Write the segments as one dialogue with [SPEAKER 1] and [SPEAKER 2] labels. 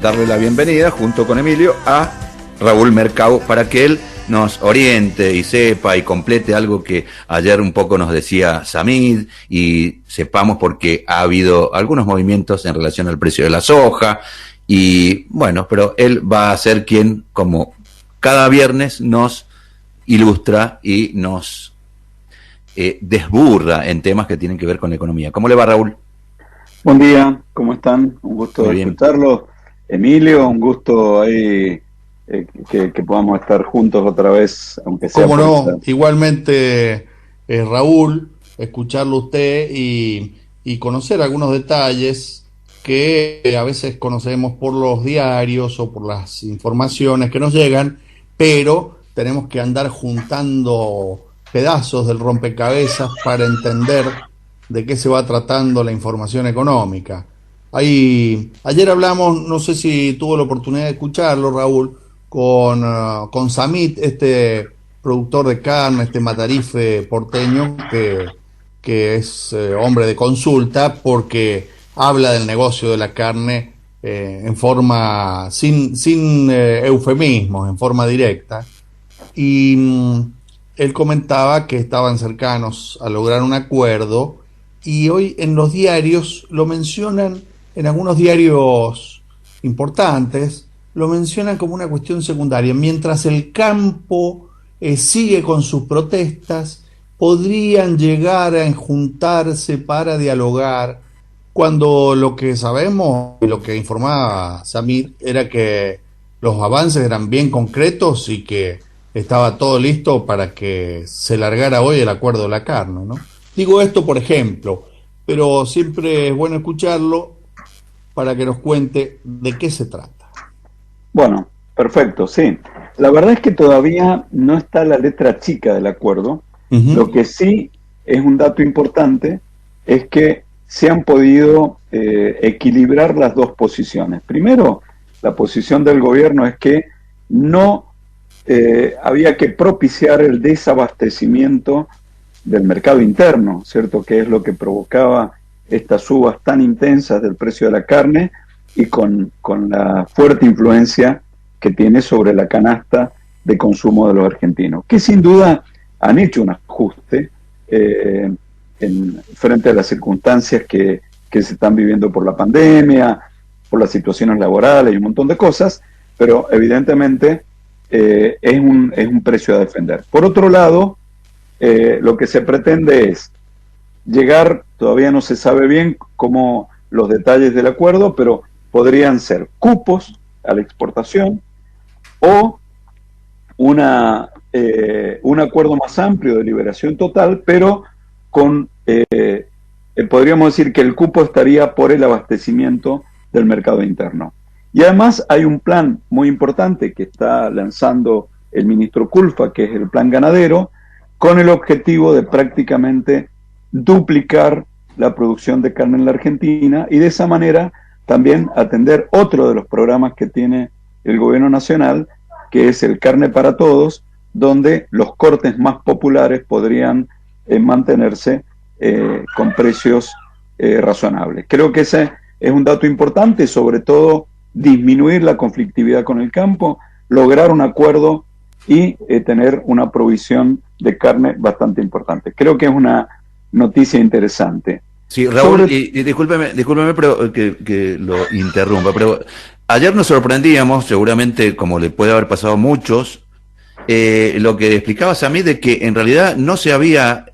[SPEAKER 1] darle la bienvenida junto con Emilio a Raúl Mercado para que él nos oriente y sepa y complete algo que ayer un poco nos decía Samid y sepamos porque ha habido algunos movimientos en relación al precio de la soja y bueno, pero él va a ser quien como cada viernes nos ilustra y nos desburra en temas que tienen que ver con la economía. ¿Cómo le va, Raúl?
[SPEAKER 2] Buen día, ¿cómo están? Un gusto escucharlo. Emilio, un gusto ahí que podamos estar juntos otra vez, aunque sea.
[SPEAKER 3] Cómo no, igualmente Raúl, escucharlo usted y conocer algunos detalles que a veces conocemos por los diarios o por las informaciones que nos llegan, pero tenemos que andar juntando pedazos del rompecabezas para entender de qué se va tratando la información económica. Ayer hablamos, no sé si tuvo la oportunidad de escucharlo, Raúl, con Samit, este productor de carne, este matarife porteño, que es hombre de consulta, porque habla del negocio de la carne en forma, sin eufemismos, en forma directa. Y él comentaba que estaban cercanos a lograr un acuerdo, y hoy en los diarios lo mencionan, en algunos diarios importantes, lo mencionan como una cuestión secundaria. Mientras el campo sigue con sus protestas, podrían llegar a juntarse para dialogar, cuando lo que sabemos y lo que informaba Samir era que los avances eran bien concretos y que estaba todo listo para que se largara hoy el acuerdo de la carne, ¿no? Digo esto por ejemplo, pero siempre es bueno escucharlo para que nos cuente de qué se trata.
[SPEAKER 2] Bueno, perfecto, sí. La verdad es que todavía no está la letra chica del acuerdo. Lo que sí es un dato importante es que se han podido equilibrar las dos posiciones. Primero, la posición del gobierno es que no había que propiciar el desabastecimiento del mercado interno, ¿cierto? Que es lo que provocaba estas subas tan intensas del precio de la carne y con la fuerte influencia que tiene sobre la canasta de consumo de los argentinos, que sin duda han hecho un ajuste frente a las circunstancias que se están viviendo por la pandemia, por las situaciones laborales y un montón de cosas, pero evidentemente es un precio a defender. Por otro lado, lo que se pretende es llegar, todavía no se sabe bien cómo los detalles del acuerdo, pero podrían ser cupos a la exportación o un acuerdo más amplio de liberación total, pero con podríamos decir que el cupo estaría por el abastecimiento del mercado interno. Y además hay un plan muy importante que está lanzando el ministro Culfa, que es el plan ganadero, con el objetivo de prácticamente duplicar la producción de carne en la Argentina y de esa manera también atender otro de los programas que tiene el gobierno nacional, que es el Carne para Todos, donde los cortes más populares podrían mantenerse con precios razonables. Creo que ese es un dato importante, sobre todo disminuir la conflictividad con el campo, lograr un acuerdo y tener una provisión de carne bastante importante. Creo que es una noticia interesante.
[SPEAKER 1] Sí, Raúl, y discúlpeme pero que lo interrumpa, pero ayer nos sorprendíamos, seguramente como le puede haber pasado a muchos, lo que explicabas a mí de que en realidad no se había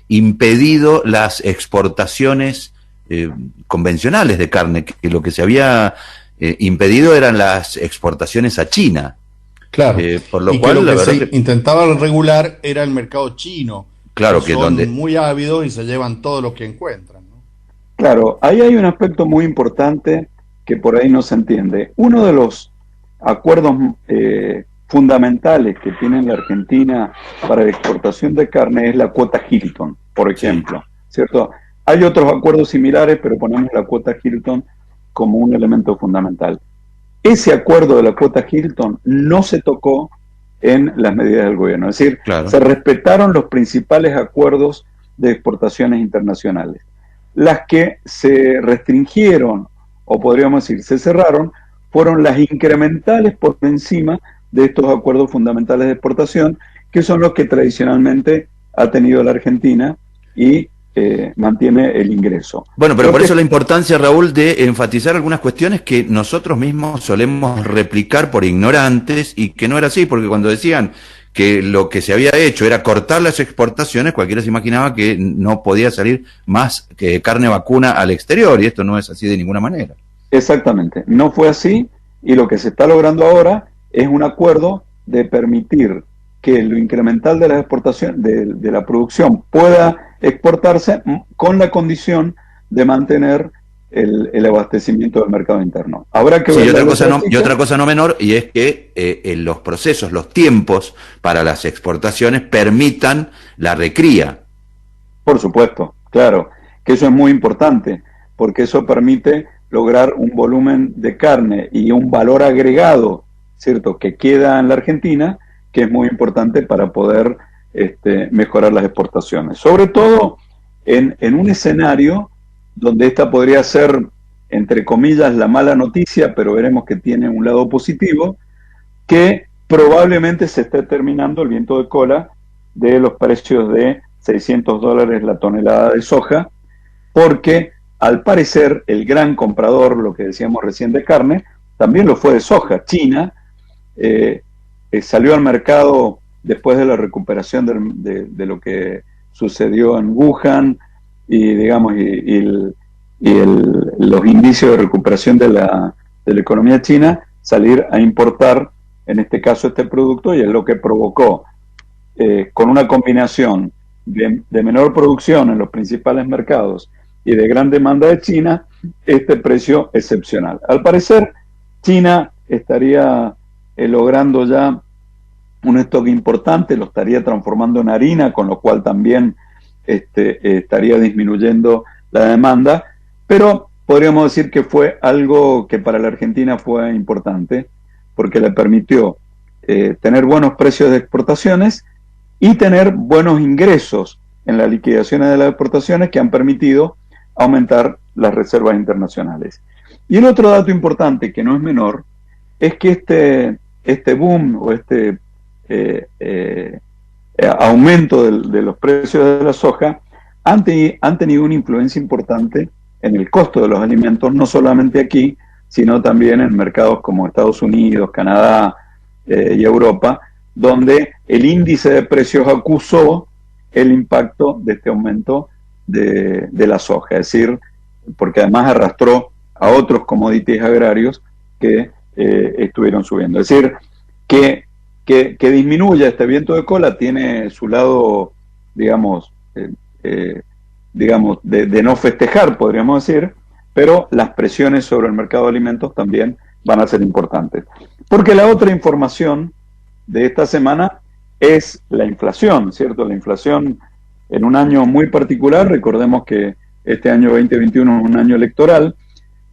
[SPEAKER 1] impedido las exportaciones convencionales de carne, que lo que se había impedido eran las exportaciones a China.
[SPEAKER 3] Claro,
[SPEAKER 1] por lo
[SPEAKER 3] y
[SPEAKER 1] cual
[SPEAKER 3] que
[SPEAKER 1] la
[SPEAKER 3] lo que
[SPEAKER 1] verdad
[SPEAKER 3] se intentaba regular era el mercado chino.
[SPEAKER 1] Claro, que
[SPEAKER 3] son
[SPEAKER 1] donde
[SPEAKER 3] muy ávidos y se llevan todo lo que encuentran, ¿no?
[SPEAKER 2] Claro, ahí hay un aspecto muy importante que por ahí no se entiende. Uno de los acuerdos fundamentales que tiene la Argentina para la exportación de carne es la cuota Hilton, por ejemplo, ¿cierto? Hay otros acuerdos similares, pero ponemos la cuota Hilton como un elemento fundamental. Ese acuerdo de la cuota Hilton no se tocó en las medidas del gobierno, es decir, se respetaron los principales acuerdos de exportaciones internacionales. Las que se restringieron o podríamos decir se cerraron, fueron las incrementales por encima de estos acuerdos fundamentales de exportación, que son los que tradicionalmente ha tenido la Argentina y mantiene el ingreso.
[SPEAKER 1] Bueno, pero por eso la importancia, Raúl, de enfatizar algunas cuestiones que nosotros mismos solemos replicar por ignorantes y que no era así, porque cuando decían que lo que se había hecho era cortar las exportaciones, cualquiera se imaginaba que no podía salir más que carne vacuna al exterior, y esto no es así de ninguna manera.
[SPEAKER 2] Exactamente, no fue así, y lo que se está logrando ahora es un acuerdo de permitir que lo incremental de las exportaciones, de la producción, pueda exportarse con la condición de mantener el abastecimiento del mercado interno. Habrá que ver.
[SPEAKER 1] Y otra cosa no menor, y es que en los procesos, los tiempos para las exportaciones permitan la recría.
[SPEAKER 2] Por supuesto, claro, que eso es muy importante, porque eso permite lograr un volumen de carne y un valor agregado, ¿cierto?, que queda en la Argentina, que es muy importante para poder mejorar las exportaciones. Sobre todo en un escenario donde esta podría ser, entre comillas, la mala noticia, pero veremos que tiene un lado positivo, que probablemente se esté terminando el viento de cola de los precios de $600 la tonelada de soja, porque al parecer el gran comprador, lo que decíamos recién de carne, también lo fue de soja. China salió al mercado después de la recuperación de lo que sucedió en Wuhan y digamos los indicios de recuperación de la economía china, salir a importar en este caso este producto, y es lo que provocó con una combinación de menor producción en los principales mercados y de gran demanda de China, este precio excepcional. Al parecer, China estaría logrando ya un stock importante, lo estaría transformando en harina, con lo cual también estaría disminuyendo la demanda, pero podríamos decir que fue algo que para la Argentina fue importante, porque le permitió tener buenos precios de exportaciones y tener buenos ingresos en las liquidaciones de las exportaciones, que han permitido aumentar las reservas internacionales. Y el otro dato importante, que no es menor, es que este boom o aumento de los precios de la soja han tenido una influencia importante en el costo de los alimentos, no solamente aquí, sino también en mercados como Estados Unidos, Canadá y Europa, donde el índice de precios acusó el impacto de este aumento de la soja, es decir, porque además arrastró a otros commodities agrarios que estuvieron subiendo. Es decir, que disminuya este viento de cola tiene su lado, digamos, de no festejar, podríamos decir, pero las presiones sobre el mercado de alimentos también van a ser importantes. Porque la otra información de esta semana es la inflación, ¿cierto? La inflación en un año muy particular. Recordemos que este año 2021 es un año electoral.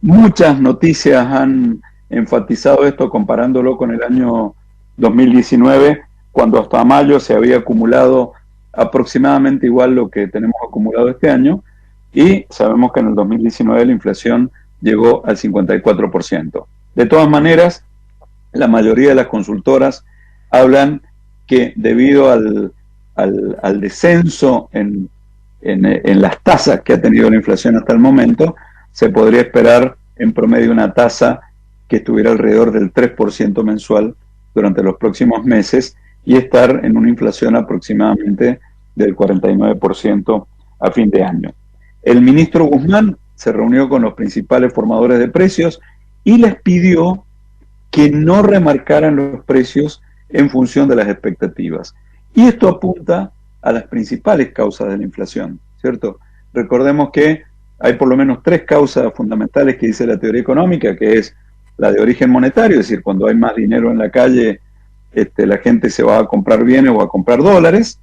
[SPEAKER 2] Muchas noticias han enfatizado esto comparándolo con el año 2019, cuando hasta mayo se había acumulado aproximadamente igual lo que tenemos acumulado este año, y sabemos que en el 2019 la inflación llegó al 54%. De todas maneras, la mayoría de las consultoras hablan que debido al descenso en las tasas que ha tenido la inflación hasta el momento, se podría esperar en promedio una tasa que estuviera alrededor del 3% mensual durante los próximos meses, y estar en una inflación aproximadamente del 49% a fin de año. El ministro Guzmán se reunió con los principales formadores de precios y les pidió que no remarcaran los precios en función de las expectativas. Y esto apunta a las principales causas de la inflación, ¿cierto? Recordemos que hay por lo menos 3 causas fundamentales que dice la teoría económica, que es la de origen monetario, es decir, cuando hay más dinero en la calle, la gente se va a comprar bienes o a comprar dólares.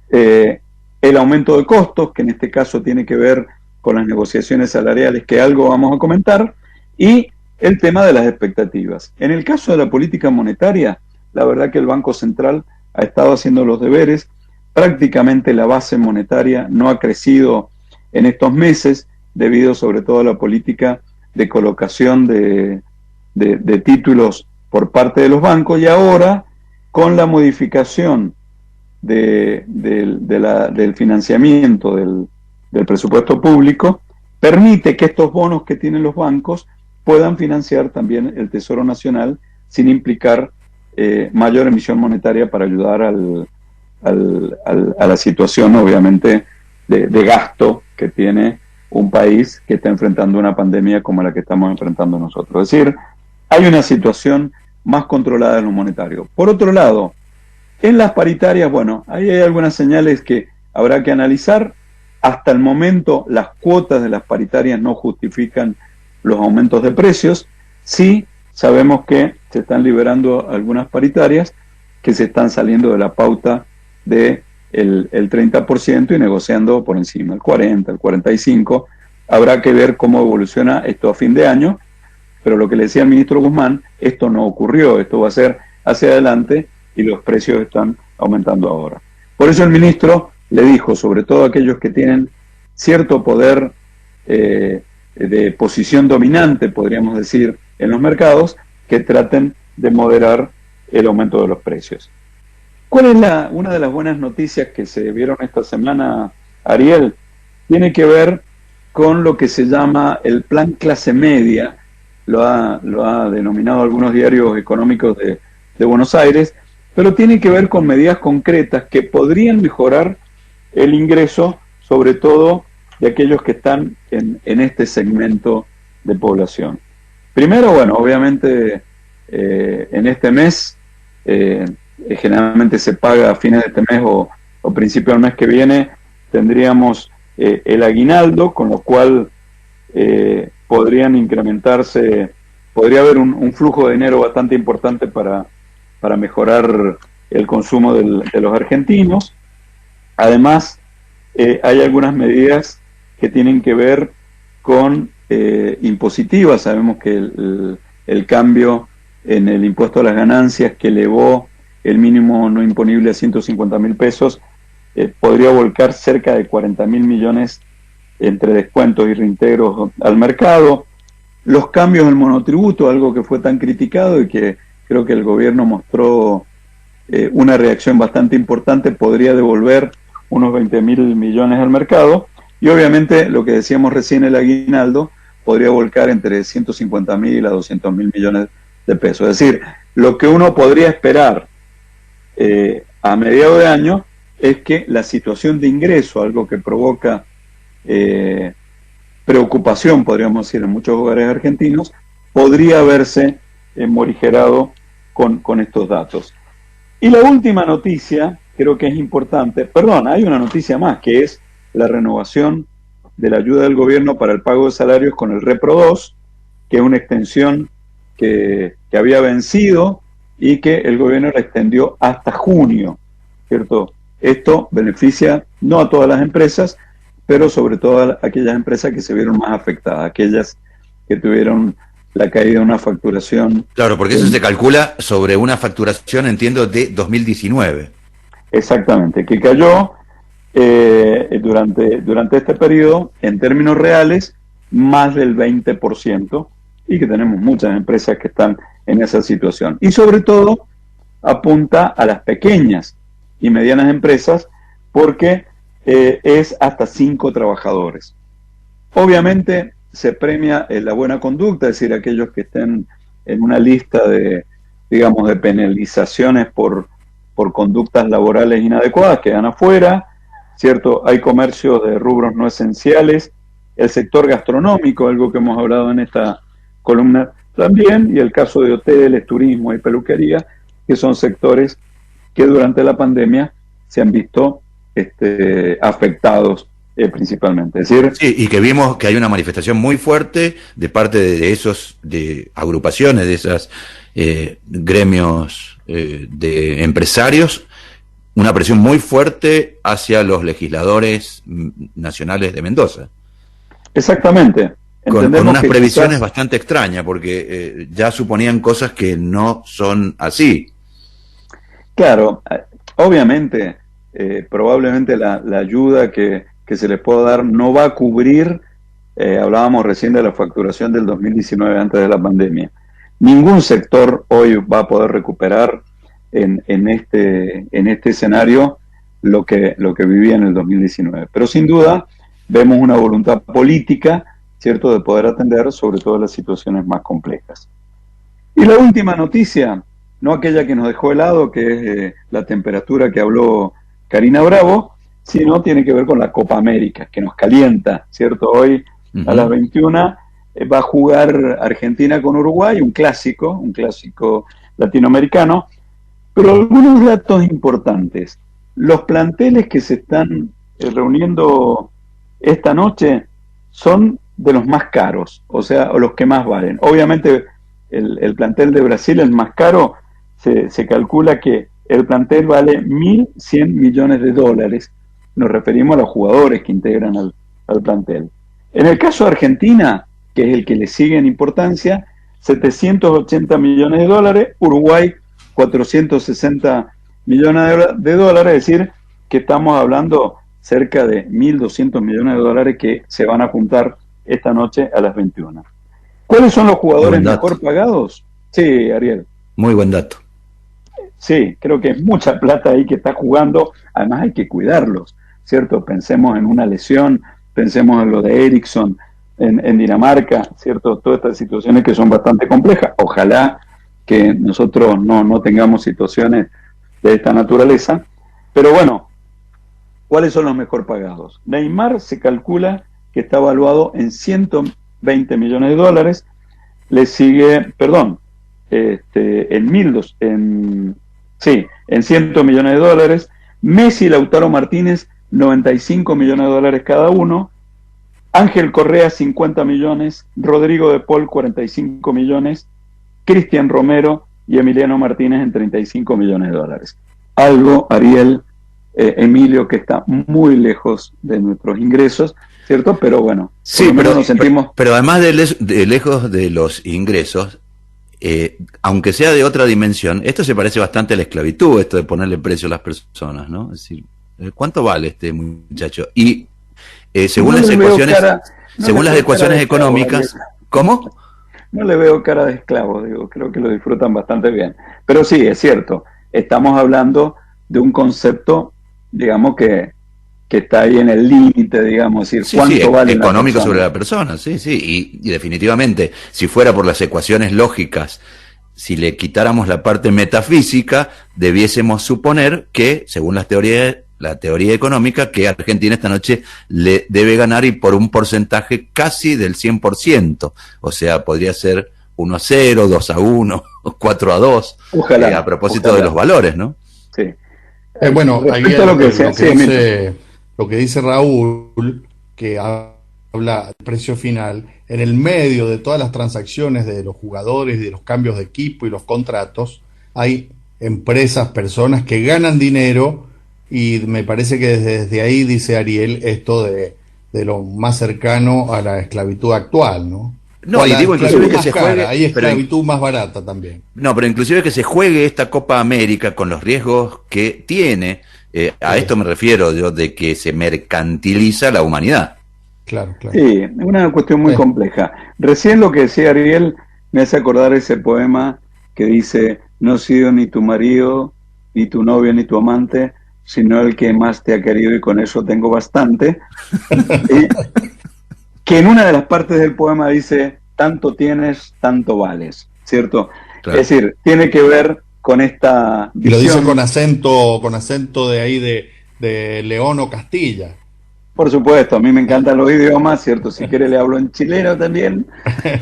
[SPEAKER 2] El aumento de costos, que en este caso tiene que ver con las negociaciones salariales, que algo vamos a comentar, y el tema de las expectativas. En el caso de la política monetaria, la verdad que el Banco Central ha estado haciendo los deberes. Prácticamente la base monetaria no ha crecido en estos meses, debido sobre todo a la política de colocación de títulos por parte de los bancos, y ahora con la modificación del financiamiento del presupuesto público, permite que estos bonos que tienen los bancos puedan financiar también el Tesoro Nacional sin implicar mayor emisión monetaria para ayudar a la situación, obviamente, de gasto que tiene un país que está enfrentando una pandemia como la que estamos enfrentando nosotros. Es decir, hay una situación más controlada en lo monetario. Por otro lado, en las paritarias, bueno, ahí hay algunas señales que habrá que analizar. Hasta el momento, las cuotas de las paritarias no justifican los aumentos de precios. Sí, sabemos que se están liberando algunas paritarias que se están saliendo de la pauta de el 30% y negociando por encima, el 40, el 45. Habrá que ver cómo evoluciona esto a fin de año, pero lo que le decía el ministro Guzmán, esto no ocurrió, esto va a ser hacia adelante y los precios están aumentando ahora. Por eso el ministro le dijo, sobre todo a aquellos que tienen cierto poder de posición dominante, podríamos decir, en los mercados, que traten de moderar el aumento de los precios. ¿Cuál es una de las buenas noticias que se vieron esta semana, Ariel? Tiene que ver con lo que se llama el plan clase media, lo ha denominado algunos diarios económicos de Buenos Aires, pero tiene que ver con medidas concretas que podrían mejorar el ingreso, sobre todo de aquellos que están en este segmento de población. Primero, bueno, obviamente en este mes, generalmente se paga a fines de este mes o principio del mes que viene, tendríamos el aguinaldo, con lo cual podrían incrementarse, podría haber un flujo de dinero bastante importante para mejorar el consumo de los argentinos. Además, hay algunas medidas que tienen que ver con impositivas. Sabemos que el cambio en el impuesto a las ganancias, que elevó el mínimo no imponible a 150.000 pesos, podría volcar cerca de 40.000 millones entre descuentos y reintegros al mercado. Los cambios del monotributo, algo que fue tan criticado y que creo que el gobierno mostró una reacción bastante importante, podría devolver unos 20.000 millones al mercado. Y obviamente, lo que decíamos recién, el aguinaldo podría volcar entre 150.000 a 200.000 millones de pesos. Es decir, lo que uno podría esperar a mediados de año es que la situación de ingreso, algo que provoca preocupación, podríamos decir, en muchos hogares argentinos, podría verse morigerado con estos datos. Y la última noticia, creo que es importante, perdón, hay una noticia más, que es la renovación de la ayuda del gobierno para el pago de salarios con el Repro 2, que es una extensión que había vencido y que el gobierno la extendió hasta junio, ¿cierto? Esto beneficia no a todas las empresas, pero sobre todo a aquellas empresas que se vieron más afectadas, aquellas que tuvieron la caída de una facturación.
[SPEAKER 1] Claro, porque eso se calcula sobre una facturación, entiendo, de 2019.
[SPEAKER 2] Exactamente, que cayó durante este periodo, en términos reales, más del 20%, y que tenemos muchas empresas que están en esa situación. Y sobre todo, apunta a las pequeñas y medianas empresas, porque es hasta 5 trabajadores. Obviamente se premia la buena conducta, es decir, aquellos que estén en una lista de penalizaciones por conductas laborales inadecuadas, quedan afuera, ¿cierto? Hay comercios de rubros no esenciales, el sector gastronómico, algo que hemos hablado en esta columna también, y el caso de hoteles, turismo y peluquería, que son sectores que durante la pandemia se han visto afectados principalmente. Es decir,
[SPEAKER 1] sí, y que vimos que hay una manifestación muy fuerte de parte de agrupaciones, de esas gremios de empresarios, una presión muy fuerte hacia los legisladores nacionales de Mendoza.
[SPEAKER 2] Exactamente.
[SPEAKER 1] Con unas previsiones bastante extrañas, porque ya suponían cosas que no son así.
[SPEAKER 2] Claro, obviamente, probablemente la ayuda que se les pueda dar no va a cubrir hablábamos recién de la facturación del 2019 antes de la pandemia. Ningún sector hoy va a poder recuperar en este escenario lo que vivía en el 2019. Pero sin duda vemos una voluntad política, ¿cierto?, de poder atender sobre todo las situaciones más complejas. Y la última noticia, no aquella que nos dejó helado, que es la temperatura que habló Karina Bravo, sino tiene que ver con la Copa América, que nos calienta, ¿cierto? Hoy a las 21 va a jugar Argentina con Uruguay, un clásico latinoamericano, pero algunos datos importantes. Los planteles que se están reuniendo esta noche son de los más caros, o sea, o los que más valen. Obviamente el plantel de Brasil, el más caro, se calcula que el plantel vale 1.100 millones de dólares. Nos referimos a los jugadores que integran al plantel. En el caso de Argentina, que es el que le sigue en importancia, 780 millones de dólares, Uruguay 460 millones de dólares, es decir, que estamos hablando cerca de 1.200 millones de dólares que se van a juntar esta noche a las 21. ¿Cuáles son los jugadores mejor pagados? Sí, Ariel.
[SPEAKER 1] Muy buen dato.
[SPEAKER 2] Sí, creo que es mucha plata ahí que está jugando, además hay que cuidarlos, ¿cierto? Pensemos en una lesión, pensemos en lo de Eriksson en Dinamarca, ¿cierto? Todas estas situaciones que son bastante complejas. Ojalá que nosotros no tengamos situaciones de esta naturaleza, pero bueno, ¿cuáles son los mejor pagados? Neymar se calcula que está evaluado en 120 millones de dólares, le sigue, en 100 millones de dólares, Messi y Lautaro Martínez, 95 millones de dólares cada uno, Ángel Correa, 50 millones, Rodrigo de Paul, 45 millones, Cristian Romero y Emiliano Martínez en 35 millones de dólares. Algo, Ariel, Emilio, que está muy lejos de nuestros ingresos, ¿cierto? Pero bueno,
[SPEAKER 1] sí, pero además de lejos de los ingresos, aunque sea de otra dimensión, esto se parece bastante a la esclavitud, esto de ponerle precio a las personas, ¿no? Es decir, ¿cuánto vale este muchacho? Y según las ecuaciones económicas, ¿cómo?
[SPEAKER 2] No le veo cara de esclavo, digo, creo que lo disfrutan bastante bien. Pero sí, es cierto, estamos hablando de un concepto, digamos, que está ahí en el límite, digamos, es decir, ¿cuánto vale
[SPEAKER 1] económico sobre la persona? Sí, y definitivamente, si fuera por las ecuaciones lógicas, si le quitáramos la parte metafísica, debiésemos suponer que, según la teoría económica, que Argentina esta noche le debe ganar y por un porcentaje casi del 100%. O sea, podría ser 1-0, 2-1, 4-2.
[SPEAKER 2] Ojalá.
[SPEAKER 1] A propósito de los valores, ¿no?
[SPEAKER 2] Sí.
[SPEAKER 3] Bueno, ahí lo que dice Raúl, que habla del precio final, en el medio de todas las transacciones de los jugadores y de los cambios de equipo y los contratos, hay empresas, personas que ganan dinero. Y me parece que desde ahí, dice Ariel, esto de lo más cercano a la esclavitud actual, ¿no?
[SPEAKER 1] No, y digo inclusive que se juegue...
[SPEAKER 3] Hay esclavitud más barata también.
[SPEAKER 1] No, pero inclusive que se juegue esta Copa América con los riesgos que tiene, a esto me refiero, yo, de que se mercantiliza la humanidad.
[SPEAKER 3] Claro.
[SPEAKER 2] Sí, es una cuestión muy compleja. Recién lo que decía Ariel me hace acordar ese poema que dice: no he sido ni tu marido, ni tu novio, ni tu amante, sino el que más te ha querido y con eso tengo bastante. Que en una de las partes del poema dice: tanto tienes, tanto vales, ¿cierto? Claro. Es decir, tiene que ver con esta visión.
[SPEAKER 3] Y lo dice con acento de ahí de León o Castilla.
[SPEAKER 2] Por supuesto, a mí me encantan los idiomas, ¿cierto? Si quiere le hablo en chileno también,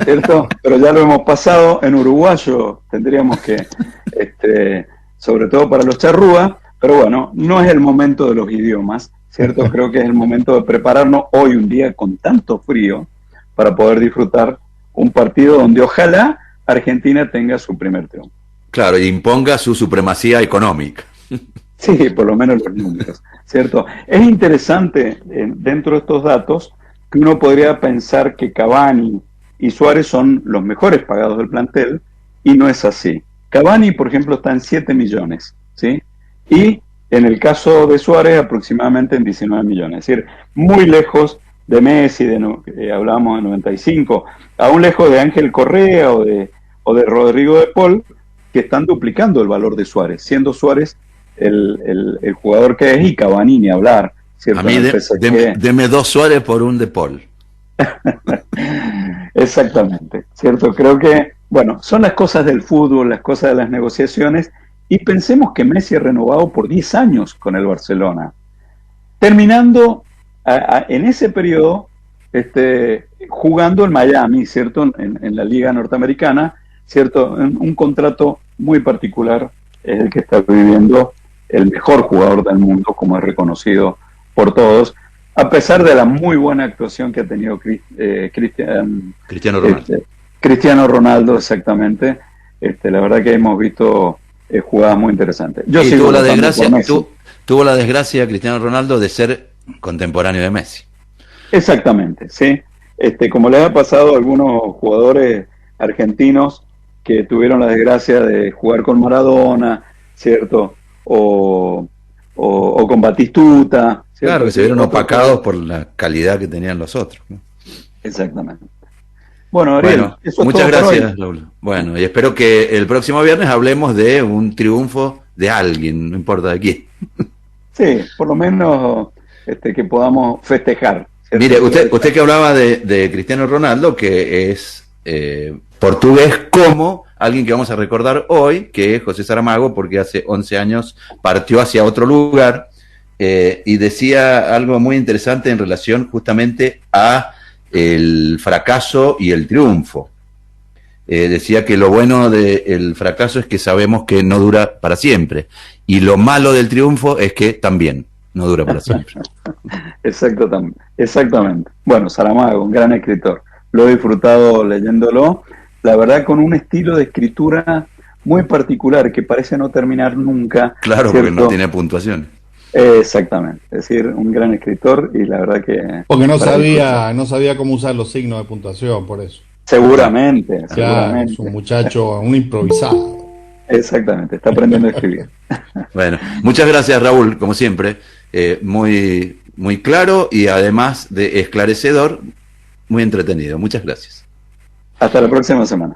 [SPEAKER 2] ¿cierto? Pero ya lo hemos pasado en uruguayo, tendríamos que, sobre todo para los charrúas. Pero bueno, no es el momento de los idiomas, ¿cierto? Creo que es el momento de prepararnos hoy, un día con tanto frío, para poder disfrutar un partido donde ojalá Argentina tenga su primer triunfo.
[SPEAKER 1] Claro, y imponga su supremacía económica.
[SPEAKER 2] Sí, por lo menos los números, ¿cierto? Es interesante, dentro de estos datos, que uno podría pensar que Cavani y Suárez son los mejores pagados del plantel, y no es así. Cavani, por ejemplo, está en 7 millones, ¿sí? Y en el caso de Suárez, aproximadamente en 19 millones. Es decir, muy lejos de Messi, hablábamos de 95, aún lejos de Ángel Correa o de Rodrigo de Paul, que están duplicando el valor de Suárez, siendo Suárez el jugador que es, y Cavani ni hablar, ¿cierto?
[SPEAKER 1] A mí deme 2 Suárez por un de Paul.
[SPEAKER 2] Exactamente, ¿cierto? Creo que, bueno, son las cosas del fútbol, las cosas de las negociaciones, y pensemos que Messi ha renovado por 10 años con el Barcelona, terminando en ese periodo jugando en Miami, ¿cierto? En la Liga Norteamericana, ¿cierto? Un contrato muy particular es el que está viviendo el mejor jugador del mundo, como es reconocido por todos, a pesar de la muy buena actuación que ha tenido
[SPEAKER 1] Cristiano Ronaldo.
[SPEAKER 2] Cristiano Ronaldo, exactamente. La verdad que hemos visto jugadas muy interesantes. Yo
[SPEAKER 1] y tuvo la desgracia Cristiano Ronaldo de ser contemporáneo de Messi.
[SPEAKER 2] Exactamente, sí. Como le ha pasado a algunos jugadores argentinos que tuvieron la desgracia de jugar con Maradona, ¿cierto? O con Batistuta, ¿cierto?
[SPEAKER 1] Claro, que se vieron opacados por la calidad que tenían los otros, ¿no?
[SPEAKER 2] Exactamente. Bueno, Ariel,
[SPEAKER 1] eso es muchas gracias, Raúl. Bueno, y espero que el próximo viernes hablemos de un triunfo de alguien, no importa de quién.
[SPEAKER 2] Sí, por lo menos que podamos festejar, ¿cierto?
[SPEAKER 1] Mire, usted que hablaba de Cristiano Ronaldo, que es portugués, como alguien que vamos a recordar hoy, que es José Saramago, porque hace 11 años partió hacia otro lugar, y decía algo muy interesante en relación justamente a el fracaso y el triunfo. Decía que lo bueno del fracaso es que sabemos que no dura para siempre, y lo malo del triunfo es que también no dura para siempre.
[SPEAKER 2] Exactamente. Bueno, Saramago, un gran escritor. Lo he disfrutado leyéndolo, la verdad, con un estilo de escritura muy particular que parece no terminar nunca.
[SPEAKER 1] Claro,
[SPEAKER 2] ¿cierto?
[SPEAKER 1] Porque no tiene puntuación.
[SPEAKER 2] Exactamente, es decir, un gran escritor, y la verdad que...
[SPEAKER 3] Porque no sabía cómo usar los signos de puntuación, por eso.
[SPEAKER 2] Seguramente.
[SPEAKER 3] Es un muchacho, un improvisado.
[SPEAKER 2] Exactamente, está aprendiendo a escribir.
[SPEAKER 1] Bueno, muchas gracias, Raúl, como siempre, muy, muy claro y además de esclarecedor, muy entretenido. Muchas gracias.
[SPEAKER 2] Hasta la próxima semana.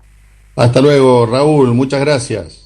[SPEAKER 3] Hasta luego, Raúl, muchas gracias.